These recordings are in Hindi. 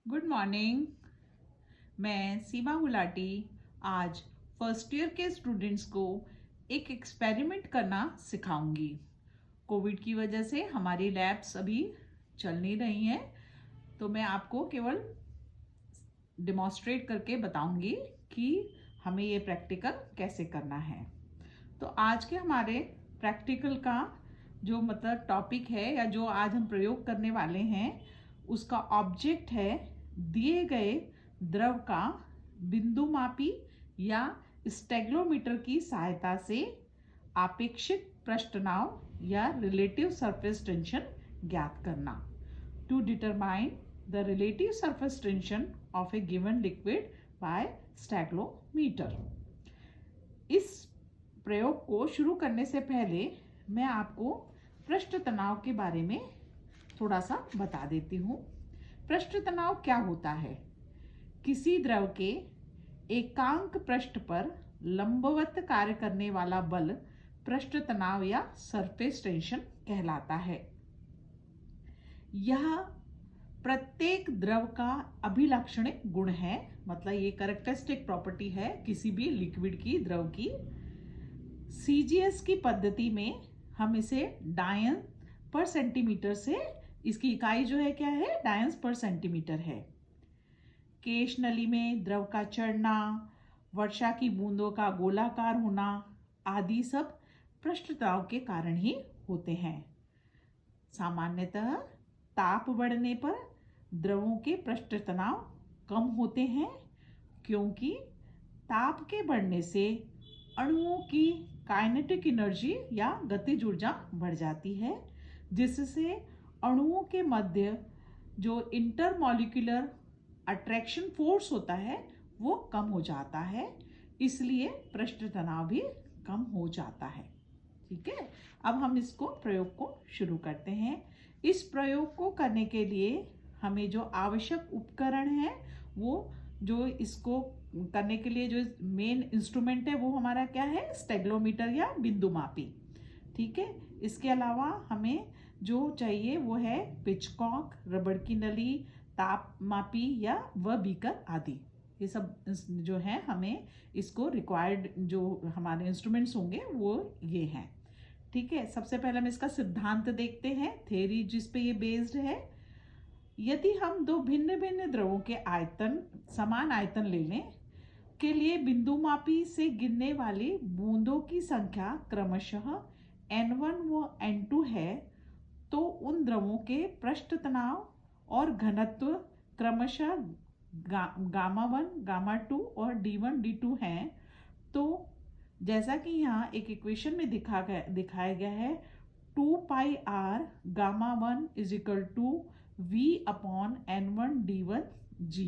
Good morning. मैं सीमा गुलाटी आज फर्स्ट ईयर के स्टूडेंट्स को एक एक्सपेरिमेंट करना सिखाऊंगी। कोविड की वजह से हमारी लैब्स अभी चल नहीं रही हैं, तो मैं आपको केवल डिमॉन्स्ट्रेट करके बताऊंगी कि हमें ये प्रैक्टिकल कैसे करना है। तो आज के हमारे प्रैक्टिकल का जो टॉपिक है या जो आज हम प्रयोग करने वाले हैं, उसका ऑब्जेक्ट है दिए गए द्रव का बिंदुमापी या स्टेग्लोमीटर की सहायता से आपेक्षिक पृष्ठ तनाव या रिलेटिव सरफेस टेंशन ज्ञात करना। To determine the relative surface tension of a given liquid by stalagmometer. इस प्रयोग को शुरू करने से पहले मैं आपको पृष्ठ तनाव के बारे में थोड़ा सा बता देती हूँ। पृष्ठ तनाव क्या होता है? किसी द्रव के एकांक पृष्ठ पर लंबवत कार्य करने वाला बल पृष्ठ तनाव या सरफेस टेंशन कहलाता है। यह प्रत्येक द्रव का अभिलक्षणिक गुण है, मतलब ये कैरेक्टरिस्टिक प्रॉपर्टी है किसी भी लिक्विड की, द्रव की। सीजीएस की पद्धति में हम इसे डायन पर सेंटीमीटर से, इसकी इकाई जो है क्या है, डायंस पर सेंटीमीटर है। केश नली में द्रव का चढ़ना, वर्षा की बूंदों का गोलाकार होना आदि सब पृष्ठ तनाव के कारण ही होते हैं। सामान्यतः ताप बढ़ने पर द्रवों के पृष्ठ तनाव कम होते हैं, क्योंकि ताप के बढ़ने से अणुओं की काइनेटिक एनर्जी या गतिज ऊर्जा बढ़ जाती है, जिससे अणुओं के मध्य जो इंटरमॉलिक्यूलर अट्रैक्शन फोर्स होता है वो कम हो जाता है, इसलिए पृष्ठ तनाव भी कम हो जाता है। ठीक है, अब हम इसको प्रयोग को शुरू करते हैं। इस प्रयोग को करने के लिए हमें जो आवश्यक उपकरण है, वो जो इसको करने के लिए जो मेन इंस्ट्रूमेंट है वो हमारा क्या है, स्टेग्लोमीटर या बिंदुमापी। ठीक है, इसके अलावा हमें जो चाहिए वो है पिचकॉक, रबड़ की नली, तापमापी या व बीकर आदि। ये सब जो है हमें इसको रिक्वायर्ड जो हमारे इंस्ट्रूमेंट्स होंगे वो ये हैं। ठीक है, सबसे पहले हम इसका सिद्धांत देखते हैं, थ्योरी जिस पे ये बेस्ड है। यदि हम दो भिन्न भिन्न द्रवों के आयतन समान आयतन ले लें के लिए बिंदुमापी से गिरने वाली बूंदों की संख्या क्रमशः N1 व N2 है, तो उन द्रवों के पृष्ठ तनाव और घनत्व क्रमशः गामा 1, गामा 2 और D1, D2 हैं। तो जैसा कि यहाँ एक इक्वेशन में दिखाया गया है, 2 pi r gamma 1 is equal to V upon N1 D1 G।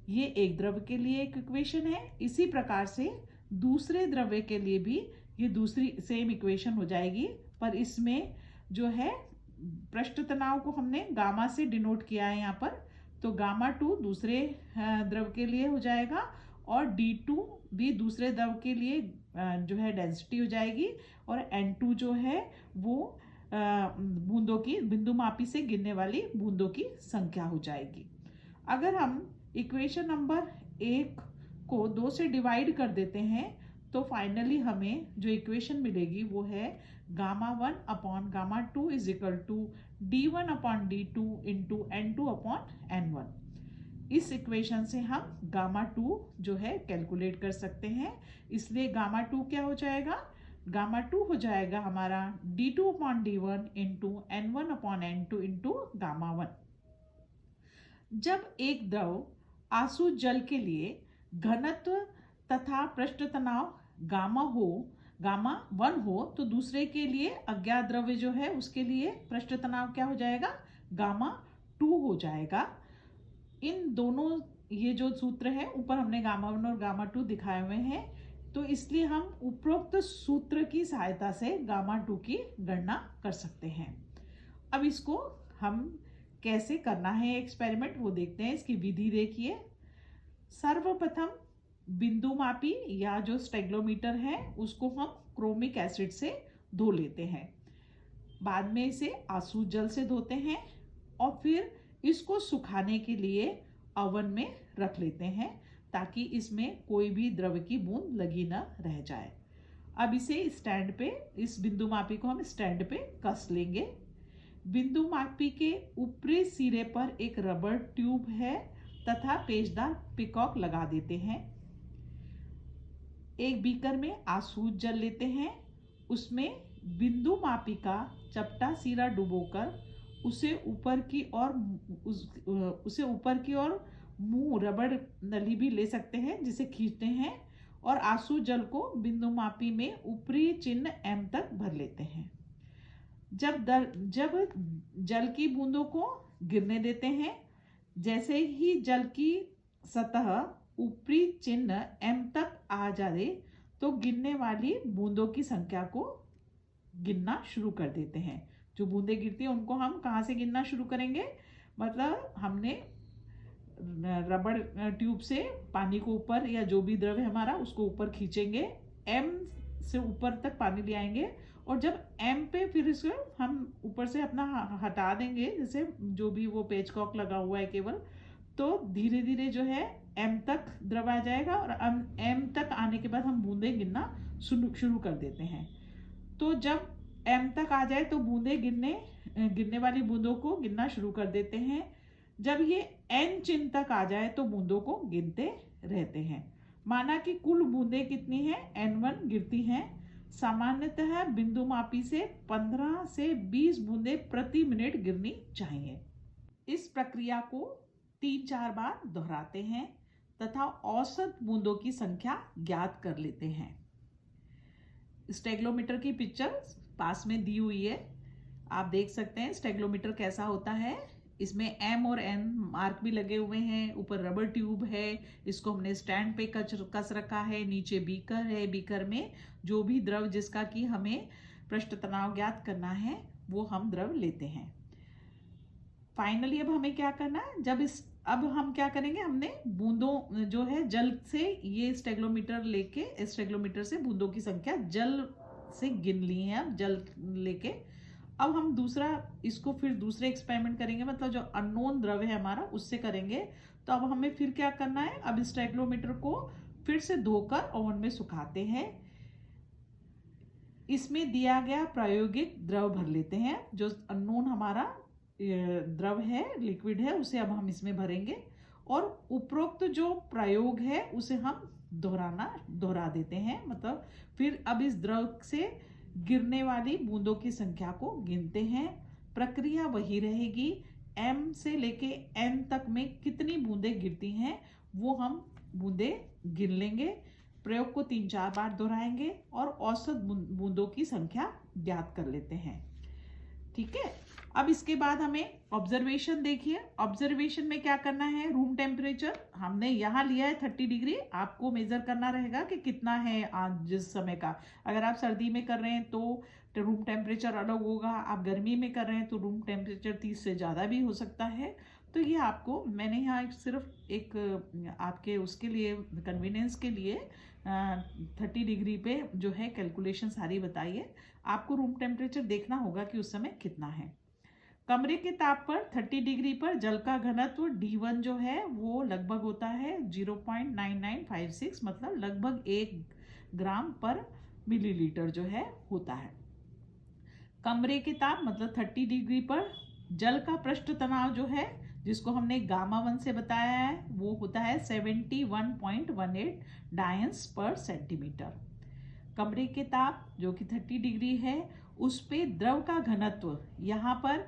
ये एक द्रव के लिए एक इक्वेशन है। इसी प्रकार से दूसरे द्रव्य के लिए भी ये दूसरी सेम इक्वेशन हो जाएगी, पर इसमें जो है पृष्ठ तनाव को हमने गामा से डिनोट किया है यहाँ पर, तो गामा 2 दूसरे द्रव के लिए हो जाएगा और D2 भी दूसरे द्रव के लिए जो है डेंसिटी हो जाएगी, और N2 जो है वो बूंदों की, बिंदुमापी से गिरने वाली बूंदों की संख्या हो जाएगी। अगर हम इक्वेशन नंबर 1 को 2 से डिवाइड कर देते हैं तो फाइनली हमें जो इक्वेशन मिलेगी वो है gamma 1 upon gamma 2 is equal to D1 upon D2 into N2 upon N1। इस इक्वेशन से हम गामा 2 जो है कैलकुलेट कर सकते हैं, इसलिए गामा 2 क्या हो जाएगा, गामा 2 हो जाएगा हमारा D2 upon D1 into N1 upon N2 into gamma 1। जब एक द्रव आसु जल के लिए घनत्व तथा पृष्ठ तनाव गामा 1 हो, तो दूसरे के लिए अज्ञात द्रव्य जो है उसके लिए पृष्ठ तनाव क्या हो जाएगा, गामा 2 हो जाएगा। इन दोनों ये जो सूत्र है ऊपर हमने गामा 1 और गामा 2 दिखाए हुए हैं, तो इसलिए हम उपरोक्त सूत्र की सहायता से गामा 2 की गणना कर सकते हैं। अब इसको हम कैसे करना है एक्सपेरिमेंट वो देखते हैं। इसकी विधि देखिए। सर्वप्रथम बिंदुमापी या जो स्टेग्लोमीटर है उसको हम क्रोमिक एसिड से धो लेते हैं, बाद में इसे आसू जल से धोते हैं और फिर इसको सुखाने के लिए ओवन में रख लेते हैं ताकि इसमें कोई भी द्रव की बूंद लगी ना रह जाए। अब इसे स्टैंड पे, इस बिंदु मापी को हम स्टैंड पे कस लेंगे। बिंदु मापी के ऊपरी सिरे पर एक रबर ट्यूब है तथा पेचदार पिकॉक लगा देते हैं। एक बीकर में आसूत जल लेते हैं, उसमें बिंदु मापी का चपटा सिरा डुबोकर उसे ऊपर की ओर मुंह रबड़ नली भी ले सकते हैं जिसे खींचते हैं और आंसू जल को बिंदु मापी में ऊपरी चिन्ह M तक भर लेते हैं। जब जल की बूंदों को गिरने देते हैं, जैसे ही जल की सतह ऊपरी चिन्ह M तक आ जाए तो गिरने वाली बूंदों की संख्या को गिनना शुरू कर देते हैं। जो बूंदें गिरती हैं उनको हम कहाँ से गिनना शुरू करेंगे, मतलब हमने रबड़ ट्यूब से पानी को ऊपर या जो भी द्रव है हमारा उसको ऊपर खींचेंगे, M से ऊपर तक पानी ले आएंगे और जब M पे फिर इसको हम ऊपर से अपना हटा देंगे, जैसे जो भी वो पेचकॉक लगा हुआ है केवल, तो धीरे धीरे जो है M तक द्रव आ जाएगा और M तक आने के बाद हम बूंदें गिनना शुरू कर देते हैं। तो जब M तक आ जाए तो बूंदें गिरने वाली बूंदों को गिनना शुरू कर देते हैं। जब ये N चिन्ह तक आ जाए तो बूंदों को गिनते रहते हैं। माना कि कुल बूंदें कितनी हैं, N1 गिरती हैं। सामान्यतः बिंदु मापी से 15 से 20 बूंदें प्रति मिनट गिरनी चाहिए। इस प्रक्रिया को 3-4 बार दोहराते हैं तथा औसत बूंदों की संख्या ज्ञात कर लेते हैं। स्टेगलोमीटर की पिक्चर पास में दी हुई है, आप देख सकते हैं स्टेगलोमीटर कैसा होता है। इसमें M और N मार्क भी लगे हुए हैं, ऊपर रबर ट्यूब है, इसको हमने स्टैंड पे कस रखा है, नीचे बीकर है, बीकर में जो भी द्रव जिसका कि हमें पृष्ठ तनाव ज्ञात करना है वो हम द्रव लेते हैं। फाइनली अब हमें क्या करना है, अब हम क्या करेंगे, हमने बूंदों जो है जल से ये स्टेगलोमीटर से बूंदों की संख्या जल से गिन ली है। अब जल लेके अब हम इसको फिर दूसरे एक्सपेरिमेंट करेंगे, मतलब जो अननोन द्रव है हमारा उससे करेंगे। तो अब हमें फिर क्या करना है, अब स्टेगलोमीटर को फिर से धोकर ओवन में सुखाते हैं। इसमें दिया गया प्रायोगिक द्रव भर लेते हैं। जो अननोन हमारा द्रव है, लिक्विड है, उसे अब हम इसमें भरेंगे और उपरोक्त जो प्रयोग है उसे हम दोहरा देते हैं। मतलब फिर अब इस द्रव से गिरने वाली बूंदों की संख्या को गिनते हैं। प्रक्रिया वही रहेगी, M से लेके N तक में कितनी बूंदें गिरती हैं वो हम बूंदें गिन लेंगे। प्रयोग को 3-4 बार दोहराएंगे और औसत बूंदों की संख्या ज्ञात कर लेते हैं। ठीक है, अब इसके बाद हमें ऑब्जर्वेशन देखिए। ऑब्जर्वेशन में क्या करना है, रूम टेम्परेचर हमने यहाँ लिया है 30 डिग्री, आपको मेजर करना रहेगा कि कितना है आज जिस समय का। अगर आप सर्दी में कर रहे हैं तो रूम टेम्परेचर अलग होगा, आप गर्मी में कर रहे हैं तो रूम टेम्परेचर 30 से ज़्यादा भी हो सकता है। तो ये आपको मैंने यहाँ सिर्फ एक आपके उसके लिए कन्वीनियंस के लिए 30 डिग्री पे जो है कैलकुलेशन सारी बताई है। आपको रूम टेम्परेचर देखना होगा कि उस समय कितना है। कमरे के ताप पर 30 डिग्री पर जल का घनत्व D1 जो है वो लगभग होता है 0.9956, मतलब लगभग 1 ग्राम पर मिलीलीटर जो है होता है। कमरे के ताप मतलब 30 डिग्री पर जल का पृष्ठ तनाव जो है जिसको हमने गामा 1 से बताया है वो होता है 71.18 डायंस पर सेंटीमीटर। कमरे के ताप जो कि 30 डिग्री है उस पे द्रव का घनत्व, यहाँ पर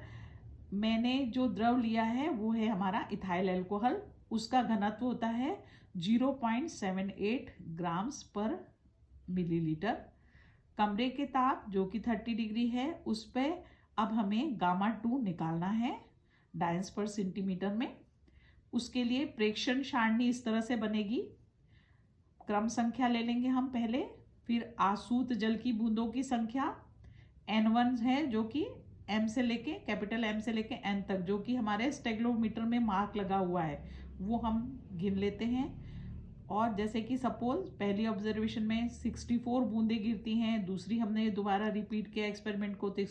मैंने जो द्रव लिया है वो है हमारा इथाइल अल्कोहल, उसका घनत्व होता है 0.78 ग्राम्स पर मिलीलीटर। कमरे के ताप जो कि 30 डिग्री है उस पे अब हमें गामा 2 निकालना है डायंस पर सेंटीमीटर में। उसके लिए प्रेक्षण सारणी इस तरह से बनेगी, क्रम संख्या ले लेंगे हम पहले, फिर आसूत जल की बूंदों की संख्या N1 है जो कि M से लेके कैपिटल M से लेके N तक जो कि हमारे स्टेगलोमीटर में मार्क लगा हुआ है वो हम गिन लेते हैं। और जैसे कि सपोज पहली ऑब्जर्वेशन में 64 बूंदें गिरती हैं, दूसरी हमने दोबारा रिपीट किया एक्सपेरिमेंट को तो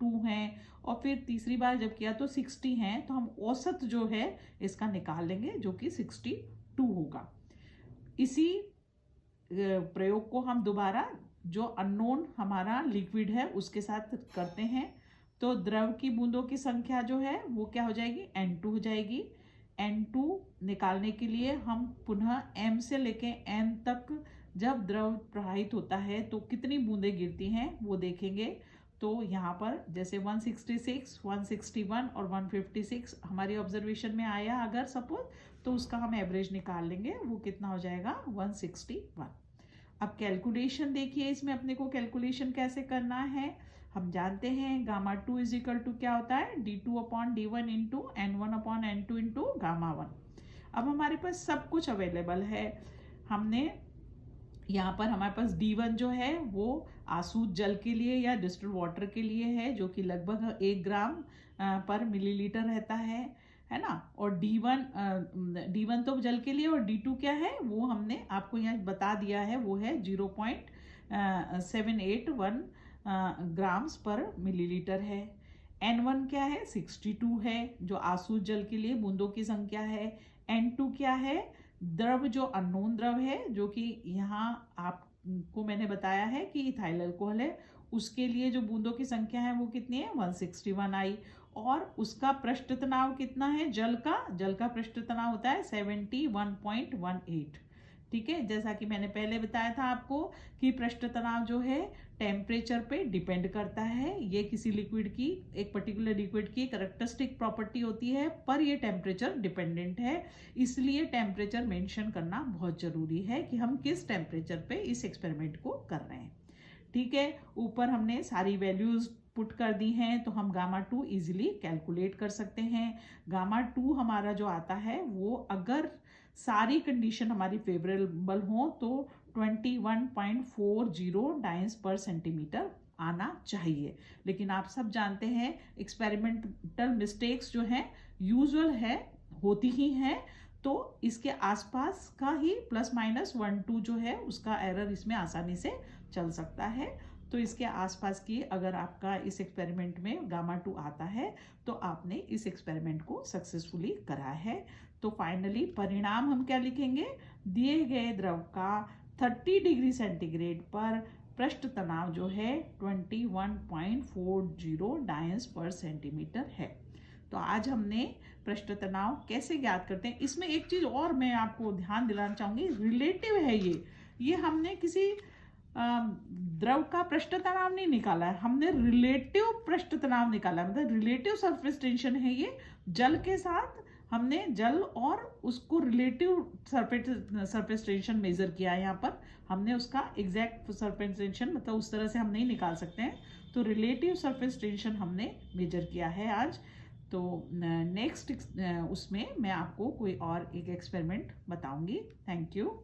2 हैं, और फिर तीसरी बार जब किया तो 60 हैं, तो हम औसत जो है इसका निकाल लेंगे जो कि 62 होगा। इसी प्रयोग को हम दोबारा जो अननोन हमारा लिक्विड है उसके साथ करते हैं। तो द्रव की बूंदों की संख्या जो है वो क्या हो जाएगी, N2 हो जाएगी। N2 निकालने के लिए हम पुनः M से लेके N तक जब द्रव प्रवाहित होता है तो कितनी बूंदें गिरती हैं वो देखेंगे। तो यहाँ पर जैसे 166, 161 और 156 हमारी ऑब्जर्वेशन में आया अगर सपोज, तो उसका हम एवरेज निकाल लेंगे, वो कितना हो जाएगा 161। अब कैलकुलेशन देखिए, इसमें अपने को कैलकुलेशन कैसे करना है। हम जानते हैं गामा 2 इज इक्वल टू क्या होता है, d2 upon d1 into n1 upon n2 into gamma 1। अब हमारे पास सब कुछ अवेलेबल है। हमने यहाँ पर हमारे पास d1 जो है वो आसूत जल के लिए या डिस्टिल्ड वाटर के लिए है, जो कि लगभग 1 ग्राम पर मिलीलीटर रहता है ना। और D1 तो जल के लिए, और D2 क्या है वो हमने आपको यहाँ बता दिया है, वो है 0.781 ग्राम्स पर मिलीलीटर है। N1 क्या है, 62 है, जो आसूत जल के लिए बूंदों की संख्या है। N2 क्या है, द्रव जो अननोन द्रव है, जो कि यहाँ आपको मैंने बताया है कि इथाइल अल्कोहल है, उसके लिए जो बूंदों की संख्या है वो कितनी है, 161 आई। और उसका पृष्ठ तनाव कितना है, जल का पृष्ठ तनाव होता है 71.18। ठीक है, जैसा कि मैंने पहले बताया था आपको कि पृष्ठ तनाव जो है टेम्परेचर पे डिपेंड करता है। ये किसी लिक्विड की, एक पर्टिकुलर लिक्विड की कैरेक्टरिस्टिक प्रॉपर्टी होती है, पर ये टेम्परेचर डिपेंडेंट है। इसलिए टेम्परेचर मेंशन करना बहुत जरूरी है कि हम किस टेम्परेचर पे इस एक्सपेरिमेंट को कर रहे हैं। ठीक है, ऊपर हमने सारी वैल्यूज पुट कर दी हैं, तो हम गामा 2 इजीली कैलकुलेट कर सकते हैं। गामा 2 हमारा जो आता है वो अगर सारी कंडीशन हमारी फेवरेबल हो तो 21.40 डाइन्स पर सेंटीमीटर आना चाहिए। लेकिन आप सब जानते हैं एक्सपेरिमेंटल मिस्टेक्स जो हैं यूजुअल है, होती ही हैं, तो इसके आसपास का ही ±1-2 जो है उसका एरर इसमें आसानी से चल सकता है। तो इसके आसपास की अगर आपका इस एक्सपेरिमेंट में गामा 2 आता है तो आपने इस एक्सपेरिमेंट को सक्सेसफुली करा है। तो फाइनली परिणाम हम क्या लिखेंगे, दिए गए द्रव का 30 डिग्री सेंटीग्रेड पर पृष्ठ तनाव जो है 21.40 डायंस पर सेंटीमीटर है। तो आज हमने पृष्ठ तनाव कैसे ज्ञात करते हैं, इसमें एक चीज और मैं आपको ध्यान दिलाना चाहूंगी, रिलेटिव है ये हमने किसी द्रव का पृष्ठ तनाव नहीं निकाला है, हमने रिलेटिव पृष्ठ तनाव निकाला है, मतलब रिलेटिव सरफेस टेंशन है ये। जल के साथ हमने जल और उसको रिलेटिव सरफेस टेंशन मेजर किया है। यहाँ पर हमने उसका एग्जैक्ट सरफेस टेंशन मतलब उस तरह से हम नहीं निकाल सकते हैं, तो रिलेटिव सरफेस टेंशन हमने मेजर किया है आज। तो नेक्स्ट उसमें मैं आपको कोई और एक एक्सपेरिमेंट बताऊंगी। Thank you.